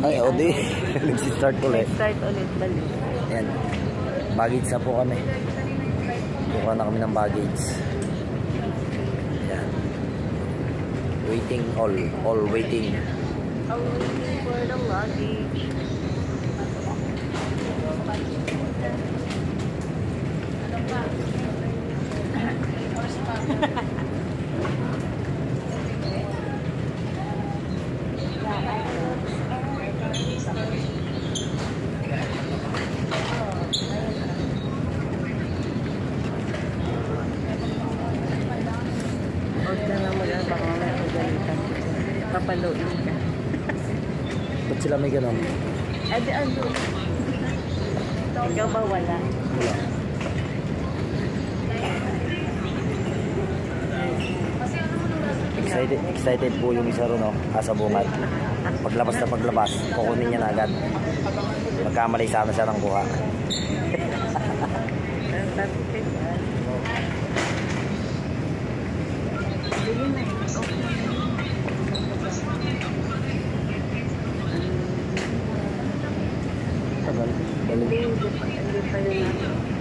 Ay, o di. Nag-start ulit. Start ulit balik. Ayan. Baggage na po kami. Buka na kami ng baggage. Ayan. Waiting all. All waiting. All waiting for the luggage. Papaluin ka. Ba't sila may ganon? Adi ano? Ikaw ba wala? Wala. Excited po yung isa ron, no? Asa bungad. Paglabas na paglabas, kukunin niya na agad. Magkamali sana siya ng kuha. Sige na. Tagal. Hindi pa yun.